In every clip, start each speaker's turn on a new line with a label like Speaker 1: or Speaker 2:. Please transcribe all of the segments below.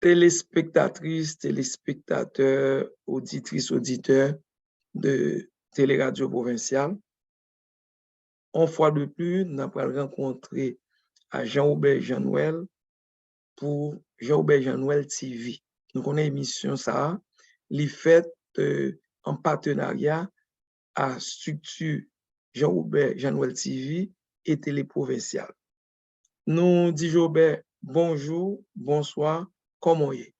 Speaker 1: Téléspectatrices, téléspectateurs, auditrices, auditeurs de Téléradio Provinciale. Une fois de plus, nous avons rencontré à Jean-Aubert Jean-Noël pour Jean-Aubert Jean-Noël TV. Nous connaissons l'émission ça, les faites en partenariat à structure Jean-Aubert Jean-Noël TV et Télé Provinciale. Nous disons Jean-Aubert, bonjour, bonsoir, comment est?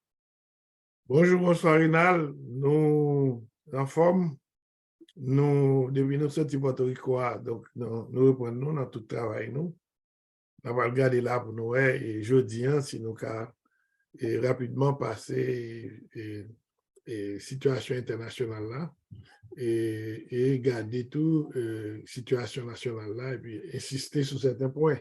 Speaker 2: Bonjour, bonsoir Rinal. Nous en forme. Nous, depuis nous sortis Porto Rico, donc nous reprenons dans tout le travail. Nous avons regardé là pour nous et jeudi, si nous avons rapidement passé situation internationale là et garder tout situation nationale là et puis insister sur certains points.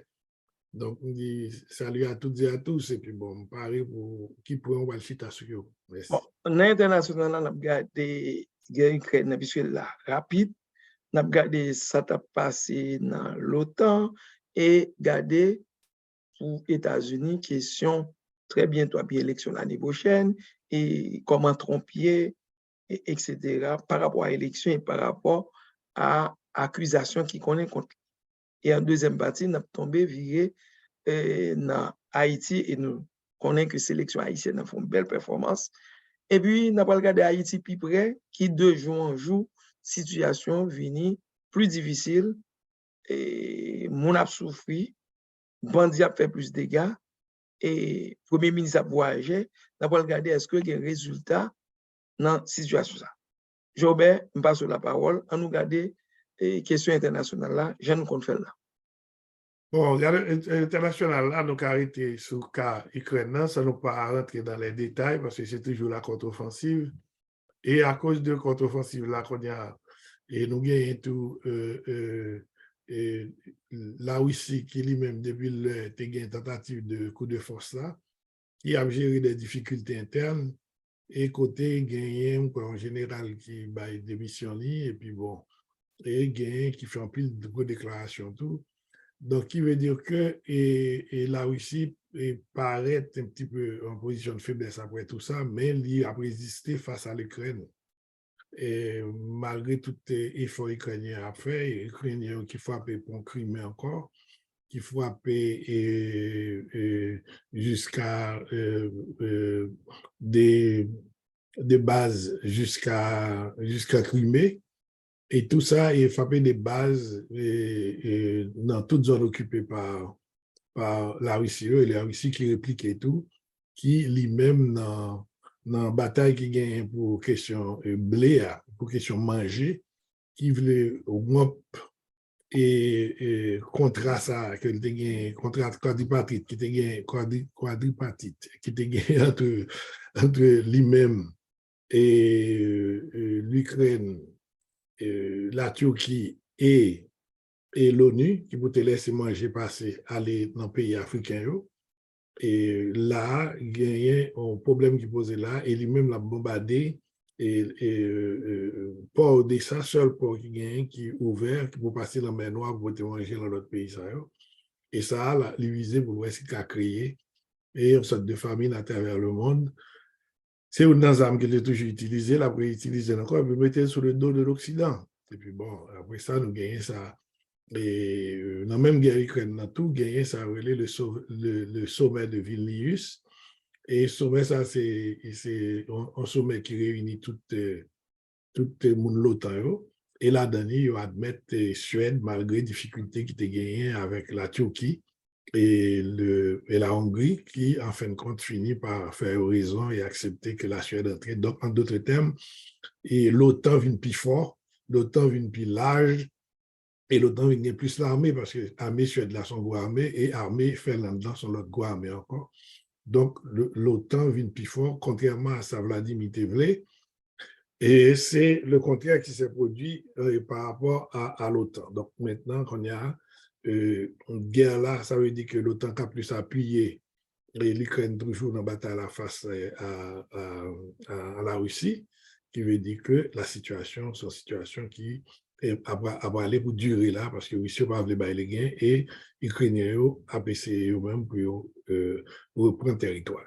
Speaker 2: Donc, on dit salut à toutes et à tous et puis bon, pareil pour qui pourrait on va le chita sur eux. Merci.
Speaker 1: Bon, dans l'international, on a regardé guerre Ukraine, puisque là, rapide, on a regardé ça t'a passé dans l'OTAN et regardé pour États-Unis, question très bientôt puis élection l'année prochaine et comment tromper, etc. par rapport à l'élection et par rapport à accusation qui connaît contre. Et en deuxième partie, on a tombé viré dans Haïti et nous connaissons que sélection haïtienne a fait une belle performance. Et puis, nous avons regardé Haïti plus près, qui de jour en jour, situation vini plus difficile, et mon a souffri, bandit a fait plus de dégâts, et Premier ministre a voyagé, nous avons regardé est-ce qu'il y a un résultat dans la situation. Jobert, je passe la parole, on nous regarder les questions internationales là, je nous compte faire là.
Speaker 2: Bon, international, là, nous avons arrêté sur le cas ukrainien, ça ne nous pas rentrer dans les détails parce que c'est toujours la contre-offensive. Et à cause de la contre-offensive, là, qu'on a, et nous gagnons tout, la Russie qui lui-même, depuis une tentative de coup de force là, qui a géré des difficultés internes, et côté gagné en général qui a des missions et puis bon, et gagné qui fait un pile de déclarations tout. Donc, qui veut dire que la Russie paraît un petit peu en position de faiblesse après tout ça, mais il a résisté face à l'Ukraine. Et malgré tout effort ukrainien à faire, ukrainien qui frappait pour Crimée encore, qui frappait jusqu'à des bases jusqu'à Crimée. Et tout ça est frappé des bases dans toute zone occupée par la Russie, et la Russie qui réplique et tout, qui lui-même dans la bataille qui gagne pour question blé, pour question manger, qui voulait au moins et contre ça, que tu gagné contre quadripartite, qui te gagné quadripartite, qui te gagné entre lui-même et l'Ukraine, la Turquie et l'ONU, qui peut te laisser manger passer, aller dans le pays africain. Et là, il y a un problème qui posait là, et lui-même l'a bombardé, et port Odessa, seul port qui gagne, qui est ouvert, qui peut passer dans la mer Noire pour te manger dans l'autre pays. Ça, et ça, là, il visait pour voir ce qu'il a créé, et une sorte de famine à travers le monde. C'est une arme qui est toujours utilisée, là, pour utiliser encore, pour mettre sur le dos de l'Occident. Et puis bon, après ça, nous gagnons ça. Et dans la même guerre ukraine, nous tout gagné, ça a relé le sommet de Vilnius. Et le sommet, ça, c'est un sommet qui réunit tout le monde l'OTAN. Et là-dedans, ils admettent Suède, malgré les difficultés qui étaient gagnées avec la Turquie et la Hongrie, qui, en fin de compte, finit par faire raison et accepter que la Suède entre. Donc, en d'autres termes, l'OTAN vient plus fort, l'OTAN vient plus large, et l'OTAN vient plus l'armée, parce que l'armée Suède là, son gros armée, et l'armée Finlande là, son autre gros armée encore. Donc, l'OTAN vient plus fort, contrairement à ça, Vladimir Tevlé. Et c'est le contraire qui s'est produit par rapport à l'OTAN. Donc, maintenant qu'on y a une guerre là, ça veut dire que l'OTAN a plus appuyé l'Ukraine toujours dans la bataille face à la Russie, qui veut dire que la situation, c'est une situation qui va aller pour durer là, parce que la Russie va aller les gains et les Ukrainiens ont essayé eux-mêmes pour reprendre le territoire.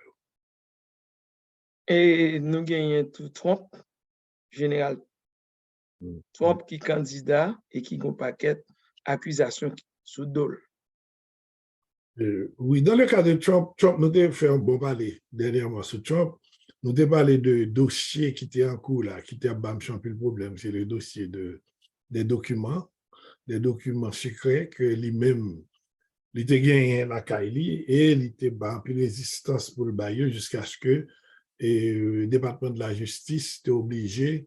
Speaker 1: Et nous gagnons tout Trump, général Trump qui candidat et qui a un paquet d'accusations sous dol.
Speaker 2: Oui, dans le cas de Trump, nous avons fait un bon parler dernièrement sur Trump. Nous avons parlé de dossiers qui étaient en cours là, qui étaient à Bamchamp. Le problème, c'est le dossier des documents secrets que lui-même, il était gagné la Kaili et il était bas puis résistance pour le bailleur jusqu'à ce que le département de la justice était obligé,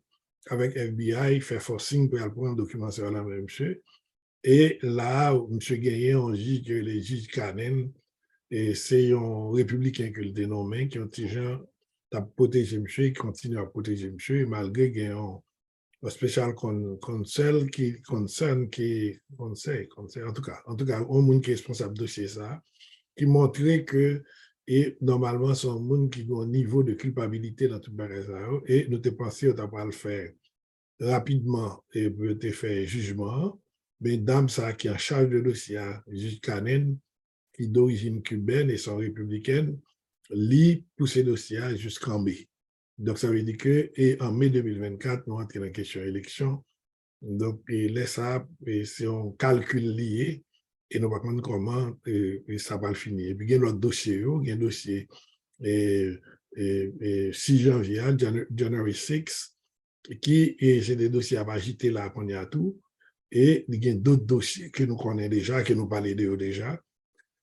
Speaker 2: avec FBI, faire forcing pour prendre un document sur la même chose. Et là, M. Gagné, on dit que les juges Canen, c'est un républicain que le dénommé, qui ont déjà protégé M. qui continue à protéger M. malgré qu'il y a un spécial conseil qui concerne, en tout cas, un monde qui est responsable de dossier ça, qui montrait que, et normalement, c'est un monde qui a un niveau de culpabilité dans tout le bagage, et nous avons pensé qu'on va le faire rapidement et peut faire jugement, mais dame ça qui est en charge de dossier, juge Canen, qui est d'origine cubaine et sont républicaine, lit pour ces dossiers jusqu'en mai. Donc, ça veut dire que, et en mai 2024, nous entrons dans la question élection. Donc, et là, ça, c'est un calcul lié, et nous ne savons pas comment ça va le finir. Et puis, il y a l'autre dossier, il y a un dossier 6 janvier, January 6, qui c'est des dossiers à agiter là qu'on y a tout, et il y a d'autres dossiers que nous connaissons déjà, que nous parlons d'eux déjà.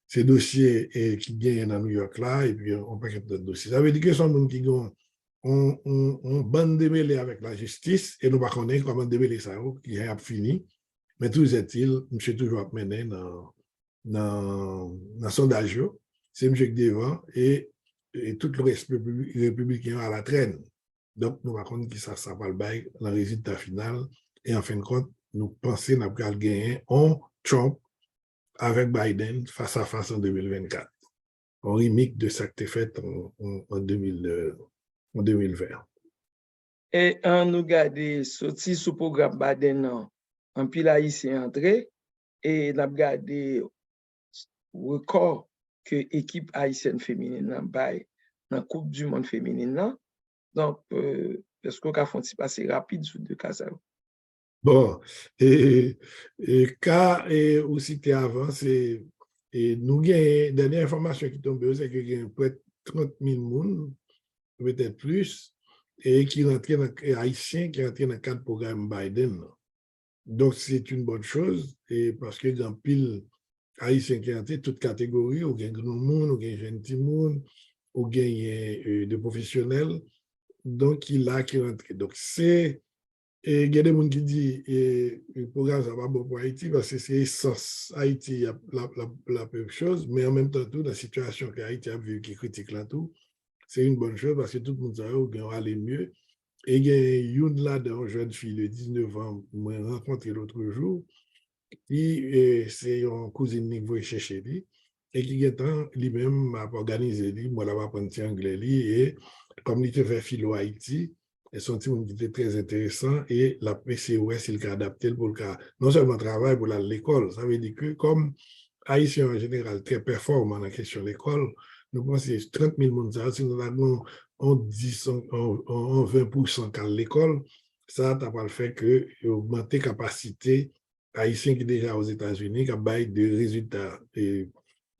Speaker 2: Ces dossiers qui gagnent dans New York là, et puis on peut faire d'autres dossiers. Ça veut dire que ce sont des gens qui ont bande démêlée avec la justice, et nous ne connaissons pas comment démêler ça, qui a fini. Mais tout est-il, M. toujours mené dans le sondage, c'est M. qui devant, et tout le reste républicain à la traîne. Donc, nous racontons que ça va le bail dans le résultat final. Et en fin de compte, nous pensons qu'on va gagner un Trump avec Biden face à face en 2024. En remake de ça qui a été fait en 2020.
Speaker 1: Et on nous garde sorti sous programme Biden en pile haïtien entré et nous avons gardé record que l'équipe haïtienne féminine dans la Coupe du Monde féminine. Donc, est-ce qu'on a fait passer rapide sur deux cas?
Speaker 2: Bon, et cas aussi avant, c'est nous avons dernière information qui tombe, c'est qu'il y a près de 30 000 personnes, peut-être plus, et qui rentrent dans haïtiens qui rentrent dans le cadre du programme Biden. Donc, c'est une bonne chose, et parce que dans pile haïtiens qui rentrent, toutes catégories, ou bien grand monde, ou bien gentil monde, ou bien de professionnels, donc il a qui rentrent. Donc, c'est et il y a des gens qui disent que le programme ça va bon pour Haïti parce que c'est essence Haïti la même chose, mais en même temps, tout, la situation qu'Haïti a vu qui critique là tout, c'est une bonne chose parce que tout le monde sait qu'il va aller mieux. Et il y a une là-dedans, jeune fille de 19 ans, que j'ai rencontré l'autre jour, qui c'est une cousine qui va chercher lui, et qui lui-même a organisé lui, moi là, va apprendre anglais et comme il te fait philo Haïti, et son petit était très intéressant et la PCOS, il a adapté pour le cas, non seulement travail pour l'école, ça veut dire que comme Haïtiens en général très performants dans la question de l'école, nous pensons que 30 000 personnes, si nous avons en 20% à l'école, ça n'a pas le fait que augmenter la capacité haïtien qui est déjà aux États-Unis, qui a des résultats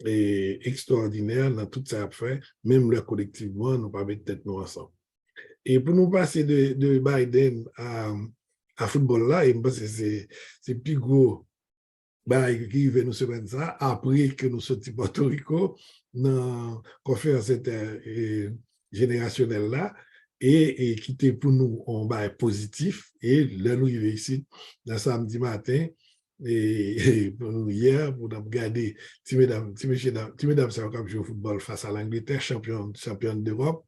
Speaker 2: extraordinaires dans tout ça fait, même là collectivement, nous pas mettre tête nous ensemble. Et pour nous passer de Biden à football là, et c'est plus gros qui veut nous semaine ça, après que nous sortis de Porto Rico dans la conférence générationnelle là, et qui était pour nous un bail positif, et là nous arrivons ici, le samedi matin, et pour nous hier, pour nous regarder, si mesdames, ça va jouer au football face à l'Angleterre, championne d'Europe,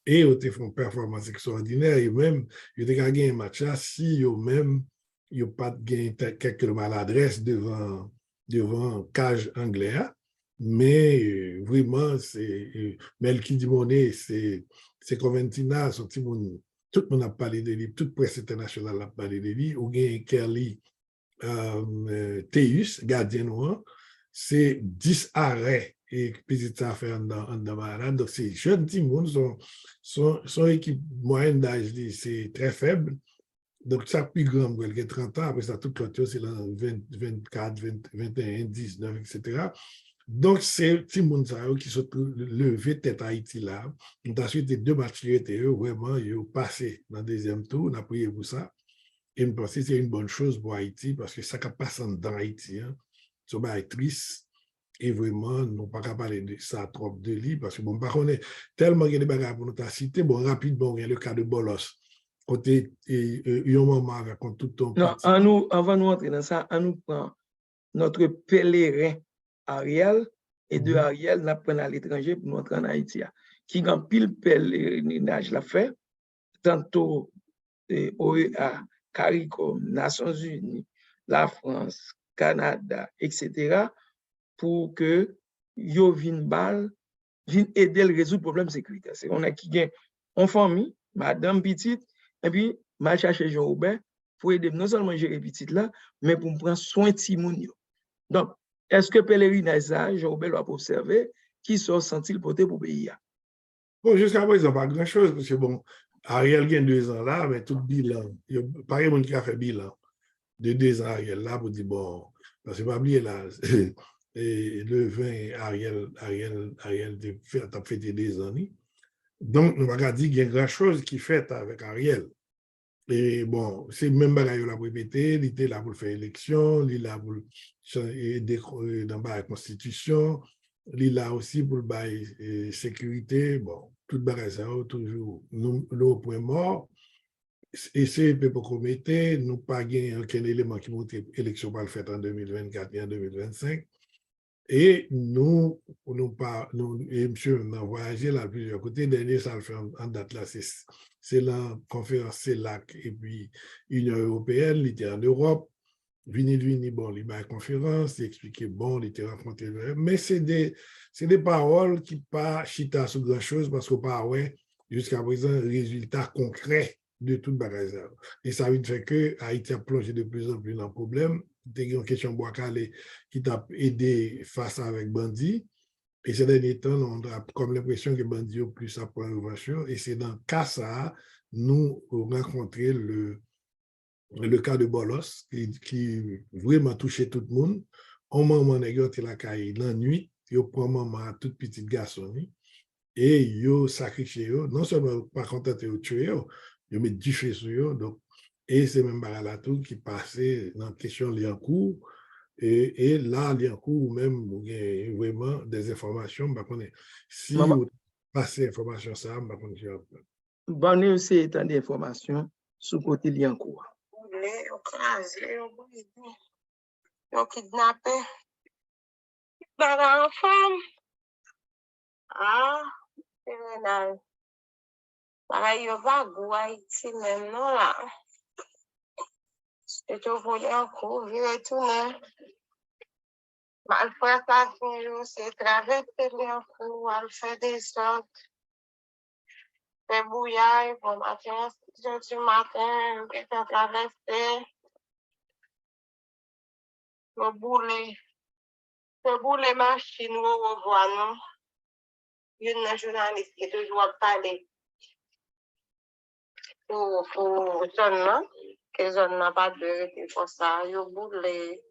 Speaker 2: et ils ont fait une performance extraordinaire, et même, ils ont gagné un match là, si ils même, ils n'ont pas gagné quelques maladresses devant cage anglais, mais vraiment, c'est Melky Dimoné, c'est Coventina, tout le monde a parlé de lui, toute presse internationale a parlé de lui, ou bien Kelly Teus, gardien noir, c'est 10 arrêts et petite affaire dans malade. Donc, c'est jeunes petits monde, son équipe moyenne d'âge, c'est très faible. Donc, ça plus grand, il y a 30 ans, après ça, tout l'autre, c'est là 20, 24, 20, 21, 19, etc. Donc, c'est petit monde qui sont levé tête à Haïti là. Ensuite, les deux matchs qui étaient vraiment, ils ont passé dans le deuxième tour, on a prié pour ça. Et je pense que c'est une bonne chose pour Haïti parce que ça ne passe dans Haïti. Hein. C'est triste. Et vraiment, nous ne pouvons pas parler de ça trop de lui parce que, bon, par contre, tellement il y a des bagages pour nous citer, bon, rapidement, il y a le cas de Bolos. Côté, il y a un moment avec tout ton
Speaker 1: non,
Speaker 2: petit.
Speaker 1: avant de nous entrer dans ça, on nous prend notre pèlerin Ariel et de Ariel, nous prenons à l'étranger pour nous entrer en Haïti. Qui a pile pèlerinage l'a fait, tantôt OEA, CARICOM, Nations Unies, la France, Canada, etc., pour que yo vin bal, vin aider le résoudre problème sécuritaire. C'est on a qui gagne en famille, madame petite, et puis m'a chercher Jean-Robert pour aider non seulement gérer petite là, mais pour prendre soin de Timoun. Donc, est-ce que pèlerinage ça, Jean-Robert l'a observé, qui sont sentis porter pour pays?
Speaker 2: Bon, jusqu'à présent, pas grand-chose, parce que bon, Ariel gagne 2 ans là, mais tout bilan, il y a pas de monde qui a fait bilan de 2 ans Ariel là pour dire bon, parce que pas oublier là, et le 20 Ariel a fêté 2 ans. Donc, nous va dire qu'il y a grand chose qui fait avec Ariel. Et bon, c'est même bagaille la pour répéter, il était là pour faire élection, il est là pour dans la constitution, il est là aussi pour la sécurité, bon, toute bagaille ça toujours le point mort. Et c'est pour commettre, nous pas gagné aucun élément qui montre l'élection pas le fait en 2024 et en 2025. Et nous et monsieur, on a voyagé là plusieurs côtés. Dernier, ça le fait en date là, c'est la conférence CELAC et puis Union européenne, il était en Europe. Vini, bon, il a une conférence, il expliquait, bon, il était rencontré. Mais c'est des paroles qui pas chita sur grand chose parce qu'on pas, ouais, jusqu'à présent, résultat concret de toute bagage. Et ça veut dire que Haïti a plongé de plus en plus dans le problème. Il y a une question Boakale qui t'a aidé face avec Bandi. Et ces derniers temps, on a comme l'impression que Bandi a plus à prendre revanche. Et c'est dans le cas ça, nous rencontré le cas de Bolos, qui vraiment touché tout le monde. Au moment où on a la caille la nuit, il prend maman à toute petite garçon et il sacrifié, non seulement pas contenté de tuer, il met du feu sur eux. Donc, et c'est même Baralatou qui passait dans la question Liancourt. Et là, Liancourt, même, vraiment des informations, si vous passez information ça,
Speaker 1: Bonne aussi étant des informations sous côté Liancourt.
Speaker 3: Yo kidnappé. Dans la femme. Ah, c'est vrai. Pareil, yo va Haïti même, non, là. Et tu voulais un coup, il retourne. Malgré ça, c'est traverser les coups, elle fait des sortes. Fait bouillard, bon matin, 6 heures du matin, elle fait traverser. Le boulet machine, on revoit, non? Il y a un journaliste qui est toujours parlé pour zone, non? Que zone n'a pas de vérité pour ça. Il y a boulet,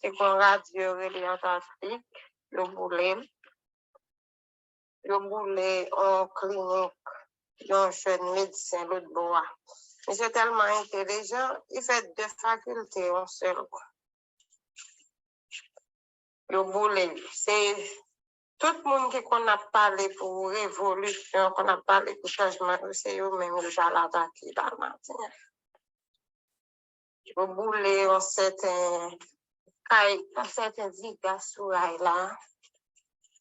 Speaker 3: c'est qu'on radio relais antarctique, il y a boulet en clinique, il y a un jeune médecin, l'autre bois. Mais c'est tellement intelligent, il fait 2 facultés en seul. Le boulet, c'est tout le monde qu'on a parlé pour révolution, qu'on a parlé pour changement, c'est eux-mêmes qui vont l'attaquer dans le matin. Le boulet, on certain dégâts sur là,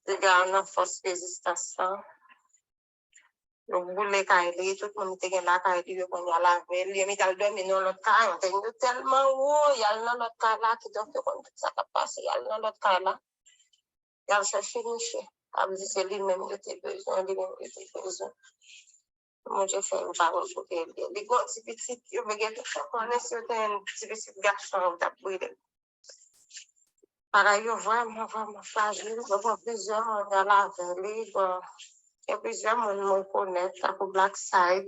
Speaker 3: dégâts en force résistance. Le boulet, tout le monde était là, il y a la veille, il y a dormi dans l'autre cas, on était tellement haut, il y a l'autre cas là qui doit faire ça qui passe, il y a l'autre cas là. Il a cherché Michel. Il dit c'est lui-même qui était besoin, Moi, j'ai fait une parole pour qu'il y ait des petits petits, il veut que on est sur un petit garçon qui a brûlé. Par ailleurs, vraiment fragile. Il y a plusieurs monde dans la vallée. Il y a plusieurs monde qui me connaissent, là, pour Black Side.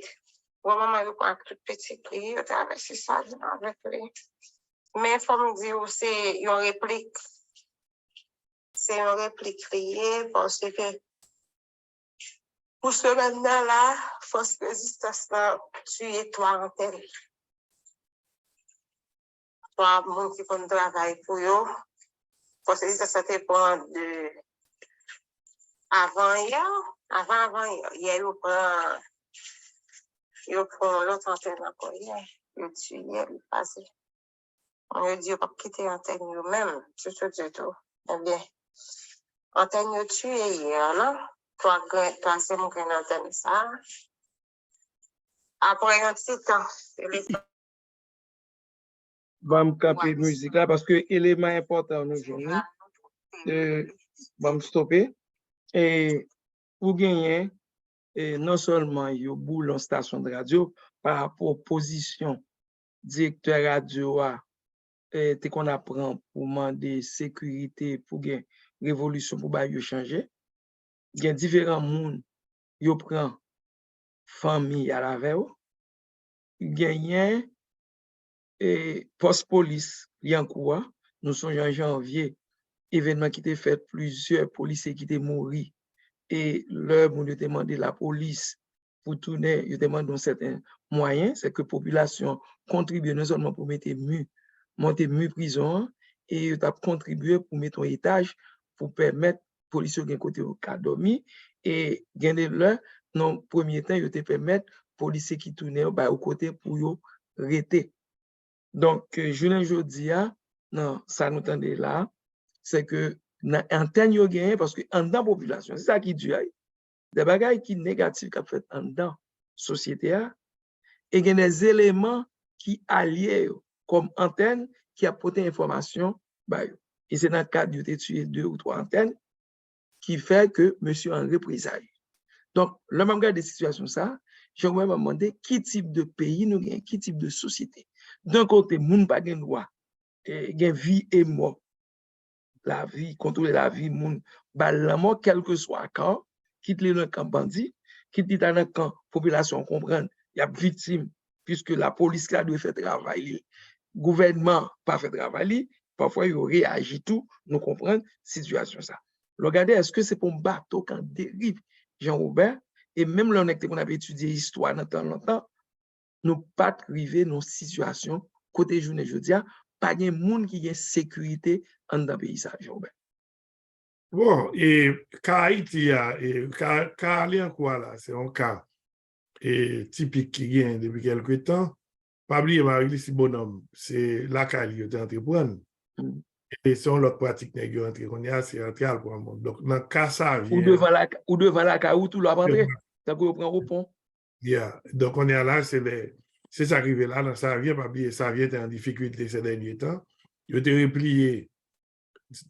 Speaker 3: Maman, je prends tout petit prix, je traverse ça avec lui. Mais il faut me dire, c'est une réplique. C'est une réplique criée parce que pour ce maintenant-là, force résistance là, tuer toi en tel. Toi, monde qui peut travailler pour eux. Force résistance, ça dépend de avant hier. Hier, ils prend l'autre antenne encore hier. Ils tuent hier, ils passent. On lui dit, pas quitter l'antenne eux-mêmes, tout. Eh bien, antenne tué hier, non? Toi, c'est mon antenne ça. Après un petit temps,
Speaker 1: Va me camper musique là parce que élément important nous journée. Va me stopper. Et pour gagner, non seulement il y a boule en station de radio par rapport aux positions directeur radio te qu'on apprend pour demander sécurité pour gagner révolution pour ba yo changer. Il y a différents monde yo prend famille à la veille. Il y a et poste police Yankoua, nous sommes en janvier, événement qui était fait, plusieurs policiers qui étaient morts. Et l'heure où nous demandé la police pour tourner, ils demandent un certain moyen, c'est que la population contribue non seulement pour monter mieux prison, et ils ont contribué pour mettre un étage pour permettre aux policiers de côté au cas dormi, et gagner l'heure, dans le premier temps, ils ont permettre aux policiers qui tournaient au côté pour rester. Donc, je ne dis pas, non, ça nous tendait là, c'est que l'antenne yo gagné parce que en dans population, c'est ça qui dit, des bagages qui négatifs qu'a fait en dans société et il y a des éléments qui allient comme antenne qui apportent information. Et c'est dans le cadre de tuer 2 ou 3 antennes qui fait que monsieur en représailles. Donc, le même cas de situation ça, j'aimerais me demander qui type de pays nous gagnons, qui type de société. D'un côté, moun pa gen droit, gen vie et mort. La vie, contrôler la vie, moun bal la mort, quel que soit quand, quitte le camp bandit, quitte dans le camp population comprendre, il y a victime, puisque la police là doit faire travail, gouvernement pas fait travail, parfois il réagit tout, nous comprendre situation ça. Regardez, est-ce que c'est pour un bateau quand dérive Jean-Robert, et même l'honnêteté qu'on avait étudié l'histoire dans tant longtemps, nous pas arriver dans une situation côté journée jeudi, pas de monde qui a sécurité en dans pays ça, Jean-Robert.
Speaker 2: Bon, et Haïti, quoi là, c'est un cas typique qui vient depuis quelques temps. Pas oublier, Marie, c'est bonhomme, c'est la Cali qui est entrepreneur. Et c'est l'autre pratique qui est entrepreneur, c'est entrer pour le monde. Donc, dans le cas, ça vient.
Speaker 1: Ou devant la caout, tout l'a rentré. Ça peut prendre au pont.
Speaker 2: Yeah. Donc, on est là, c'est ça qui arrive là, dans ça vient, pas oublier, ça vient en difficulté ces derniers temps. Il a été replié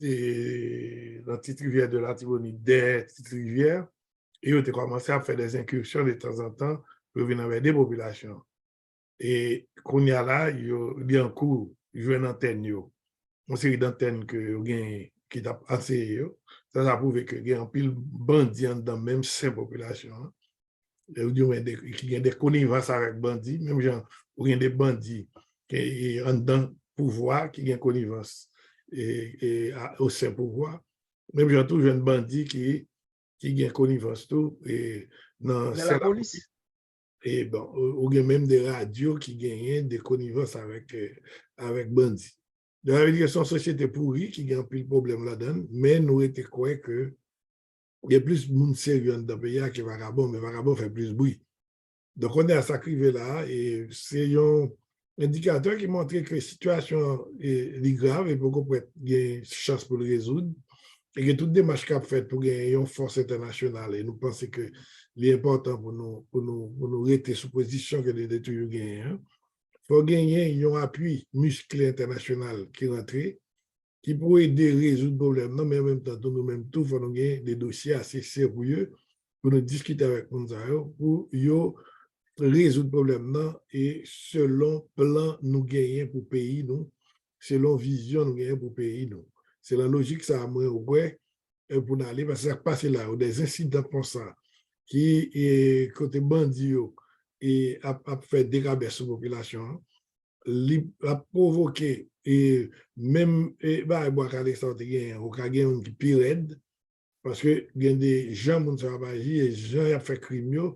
Speaker 2: dans la petite rivière de l'Artibonite, des petites rivières, et ils ont commencé à faire des incursions de temps en temps pour venir avec des populations. Et qu'on y a là, il y a un cours, il y a une antenne, une série d'antennes qui t'a enseigné, ça a prouvé qu'il y a un pile bandit dans même ces populations. Qui ont des connivences avec bandits, même gens, il y a des bandits qui ont dans pouvoir, qui ont connivence au sein pouvoir. Même gens, tout jeune bandit qui ont connivence tout. Et dans
Speaker 1: la police.
Speaker 2: Et bon, il y a même des radios qui gagnent des connivences avec bandits. Donc, il y a une société pourrie qui a un peu de problème là-dedans, mais nous étions quoi que il y a plus de monde sérieux dans le pays que vagabond, mais vagabond fait plus de bruit. Donc, on est à s'accriver là, et c'est un indicateur qui montre que la situation est grave et pourquoi il y a une chance pour le résoudre. Et que toute démarche qu'on a faite pour gagner une force internationale, et nous pensons que l'important pour nous rester sous position que les détruits gagnent, il faut gagner un appui musclé international qui rentre, qui pourrait aider à résoudre le problème. Non, mais en même temps, nous-mêmes, il faut nous gagner des dossiers assez sérieux pour nous discuter avec nous pour résoudre le problème non, et selon plan nous gagner pour pays nous, selon vision nous gagner pour pays nous. C'est la logique, ça, moi, ouais, pour aller, parce que ça passe là, des incidents comme ça, qui est côté bandit, et a fait déraber sur la population, a provoqué, et même, et bah, bon, quand ça a gagné qui pire, parce que il y a des gens qui ont agi, et des gens qui ont fait crime,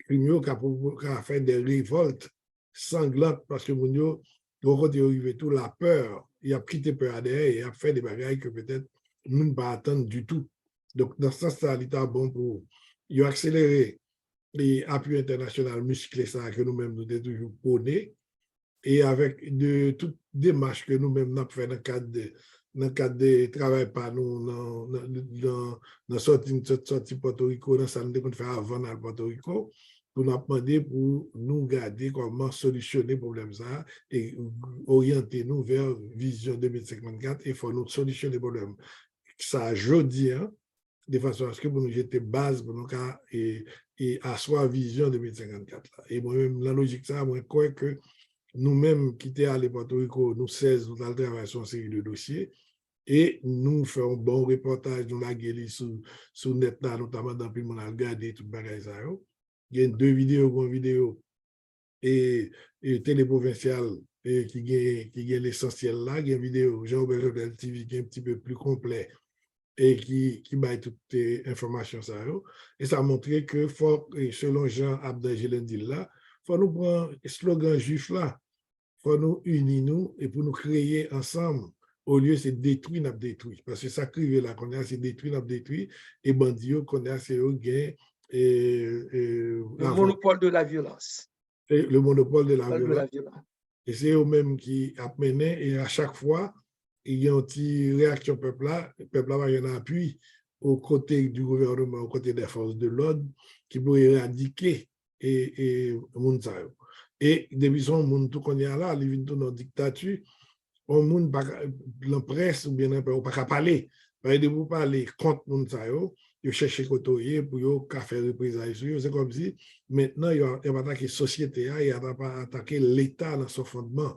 Speaker 2: qui a fait des révoltes sanglantes, parce que mon yo, quand il est arrivé tout, la peur, il a quitté peur derrière, et il a fait des bagailles que peut-être nous ne pas attendre du tout. Donc, dans ce sens, ça, l'état bon pour, il a accéléré les appuis internationaux musclés, ça, que nous-mêmes, nous devons toujours prôner, et avec de toutes démarches que nous-mêmes nous avons fait dans le cadre de travail par nous, dans la sortie Porto Rico, dans ça nous devons faire avant dans Porto Rico, pour nous demander pour nous garder comment solutionner le problème ça et orienter nous vers Vision 2054 et il faut nous solutionner le problème. Ça, je dis, hein, de façon à ce que pour nous jeter base pour nous et asseoir Vision 2054. Là. Et moi-même, la logique, ça, moi, je crois que nous-mêmes qui étions allés à Porto Rico, nous 16, nous avons travaillé sur une série de dossiers et nous faisons un bon reportage, nous l'avons gagné sur net, notamment dans le monde, on a regardé tout le bagage. Il y a 2 vidéos, et téléprovincial qui gagne l'essentiel là, il y a une vidéo, Jean-Robert Jodel TV qui est un petit peu plus complet et qui met toutes les informations. Et ça a montré que, selon Jean Abdel là, il faut nous prendre le slogan juif là, il faut nous unir nous et pour nous créer ensemble. Au lieu, c'est détruire, n'a détruit. Parce que ça crive là, qu'on a, c'est détruire, n'a détruit. Et bandio, qu'on a, c'est au gain.
Speaker 1: Le monopole de la violence.
Speaker 2: Et le monopole de la violence. Et c'est eux-mêmes qui a mené, et à chaque fois, il y a une petite réaction peuple là va y en appui aux côtés du gouvernement, aux côtés des forces de l'ordre, qui pourraient éradiquer et Mounsayo. Et depuis son monde tout qu'on y a là, il vient dans la dictature, on monde la presse ou bien on pas parler, de vous parler contre Mounsayo, ils cherchent côtoyer pour yo faire représailles sur eux. C'est comme si maintenant ils vont attaquer la société, ils vont attaquer l'État dans son fondement.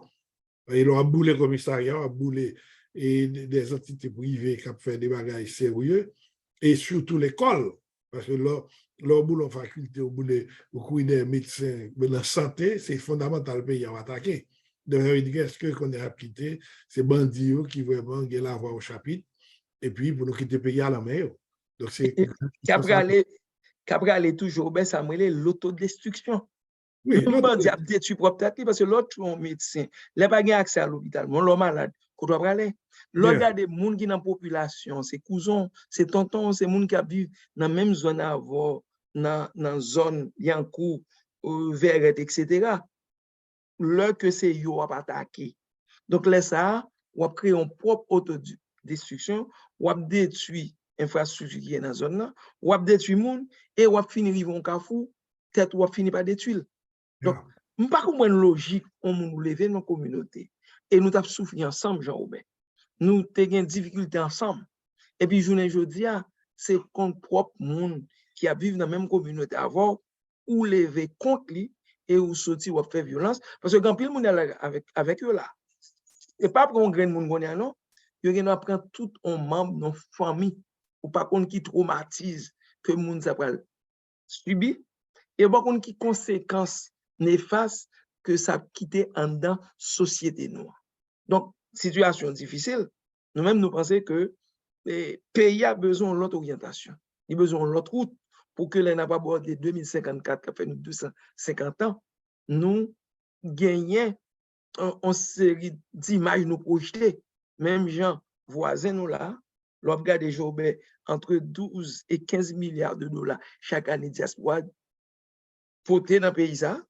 Speaker 2: Ils ont aboulé le commissariat, aboulé des entités privées qui ont fait des bagages sérieux, et surtout l'école, parce que leur boulot en faculté, au bout des médecins, mais la santé, c'est fondamental le pays à attaquer. Donc, est-ce qu'on est à quitter ces bandits qui vraiment ont la voix au chapitre, et puis pour nous quitter le pays à la main. Donc, c'est.
Speaker 1: Capral est toujours, ben, ça me l'autodestruction. Oui, le bandit a détruit propre tête parce que l'autre est médecin. Il n'a pas accès à l'hôpital. L'homme malade, qu'on doit parler. L'autre gars des gens qui sont dans la population, c'est cousins, c'est tontons, c'est gens qui vivent dans la même zone avant, dans la zone Yankou, Verret, etc. Là que c'est yo à attaquer. Donc là, ça, on a créé une propre autodestruction, on a détruit l'infrastructure qui est dans la zone, on a détruit les gens et on a fini vivre en cafou, peut-être on a fini par détruire. Donc, je ne sais pas comment logique on nous lever dans la communauté. Et nous avons souffert ensemble, Jean-Robert. Nous avons des difficultés ensemble. Et puis, je ne dis pas, c'est contre propre monde qui a vécu dans la même communauté avant, ou lever contre lui et ou sortir ou faire violence. Parce que quand le monde est avec eux là, et pas pour un grain de monde, non, il y a prendre tout un membre de notre famille, ou pas qu'on qui traumatise que le monde s'appelle subi, et pas qu'on qui conséquences néfaste que ça quitté en dedans société noire. Donc, situation difficile. Nous-mêmes, nous pensons que le pays a besoin de l'autre orientation. Il a besoin de l'autre route pour que les n'abord de 2054, qui a fait nous 250 ans, nous gagnions une série d'images nous projetées. Même gens voisins nous là, l'on regarde Jobé entre 12 et 15 milliards de dollars chaque année diaspora voter dans le pays ça.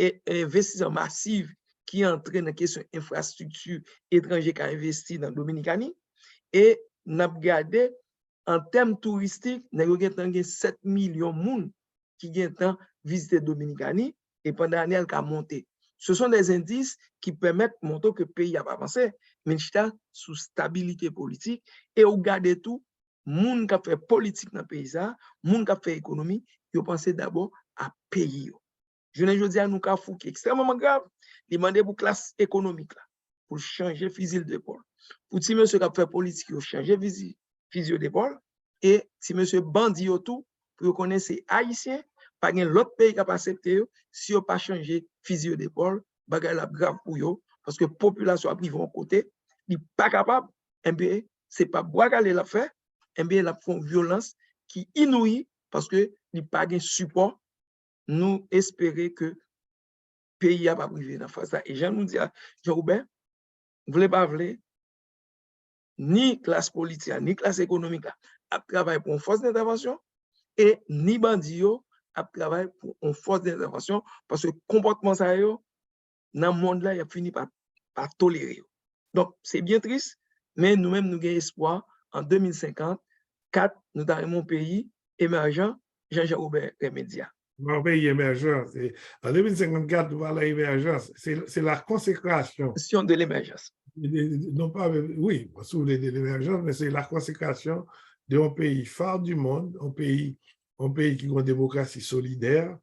Speaker 1: Et investissement massif qui entraîne dans la question infrastructure étrangère qui a investi dans la Dominicanie. Et nous avons regardé en termes touristiques, nous avons 7 millions de personnes qui ont visité la Dominicanie et pendant l'année, elle a monté. Ce sont des indices qui permettent de montrer que le pays n'a pas avancé, mais il est sous stabilité politique. Et regardez tout, les gens qui ont fait politique dans le pays, les gens qui ont fait économie, ils ont pensé d'abord à payer. Je ne dis à nous qui est extrêmement grave, demander pour classe économique là, pour changer fusil d'épaule. Pour si monsieur qui a fait politique, il changer fusil d'épaule. Et si monsieur bandit tout, pour connaître c'est haïtien, pas l'autre pays qui a pas accepté, si on pas changé fusil d'épaule, bagay la grave pour eux, parce que la population a pris vont côté, il n'est pas capable, eh bien, c'est pas boire qu'elle l'a fait, eh bien, la font violence qui inouïe, parce que il pas de support. Nous espérer que le pays n'a pas privé dans face. Et j'aime nous dire, Jean-Robert, vous voulez pas voulez, ni classe politique, ni classe économique, a travaillé pour une force d'intervention, et ni bandit a travaillé pour une force d'intervention, parce que le comportement ça, dans le monde là, il a fini par tolérer. Donc, c'est bien triste, mais nous-mêmes, nous avons espoir en 2050, nous avons un pays émergent, Jean-Jacques Robert Remédia.
Speaker 2: Un pays émergent. En 2054, voilà l'émergence. C'est la consécration.
Speaker 1: De l'émergence.
Speaker 2: Non pas, oui, sous l'émergence, mais c'est la consécration d'un pays phare du monde, un pays qui a une démocratie solidaire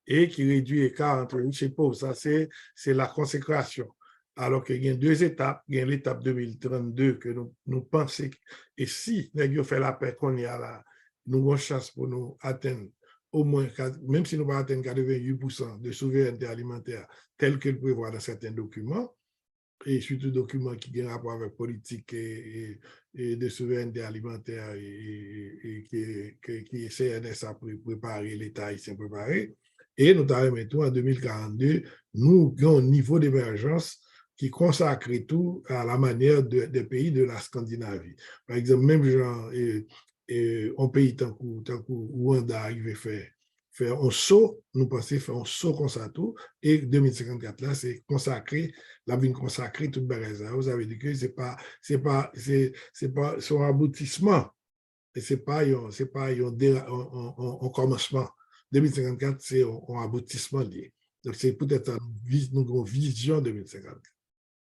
Speaker 2: et qui réduit l'écart entre riches et pauvres. Ça, c'est la consécration. Alors qu'il y a deux étapes. Il y a l'étape 2032 que nous pensons, et si nous fait la paix qu'on y a là, nous avons une chance pour nous atteindre au moins, même si nous ne pas atteindre 88% de souveraineté alimentaire tel que le prévoit dans certains documents, et surtout documents qui ont rapport avec politique et de souveraineté alimentaire et qui CNS a préparé, l'État haïtien préparé. Et notamment tout en 2042, nous avons un niveau d'émergence qui consacre tout à la manière des pays de la Scandinavie. Par exemple, même genre, un pays tant que Rwanda arrive à faire un saut, nous pensons faire un saut comme ça tout, et 2054 là, c'est consacré, la vie consacrée toute bagage. Vous avez dit que c'est pas son aboutissement, et c'est pas un commencement. 2054, c'est un aboutissement lié. Donc, c'est peut-être une vision 2054.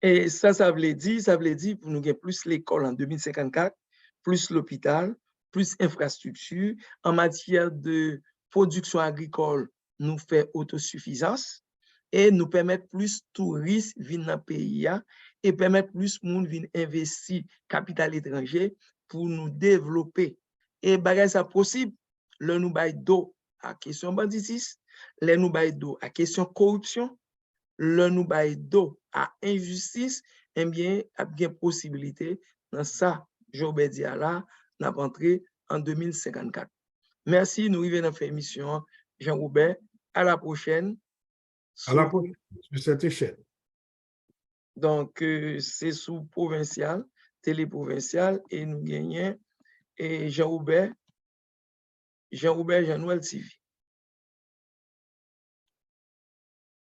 Speaker 1: Et ça veut dire pour nous avoir plus l'école en 2054, plus l'hôpital, plus infrastructure. En matière de production agricole, nous fait autosuffisance et nous permettre plus touristes venir dans le pays et permettre plus de monde venir investir capital étranger pour nous développer. Et bagage ça possible, le nous bail d'eau à question banditisme, le nous bail d'eau à question corruption, le nous bail d'eau à injustice, eh bien, a bien possibilité dans ça, Jean-Robert Diala, n'a entré en 2054. Merci, nous arrivons dans cette émission, Jean-Robert. À la prochaine.
Speaker 2: À la prochaine, sur cette échelle.
Speaker 1: Donc, c'est sous provincial, téléprovincial, et nous gagnons et Jean-Robert, Jean-Noël TV.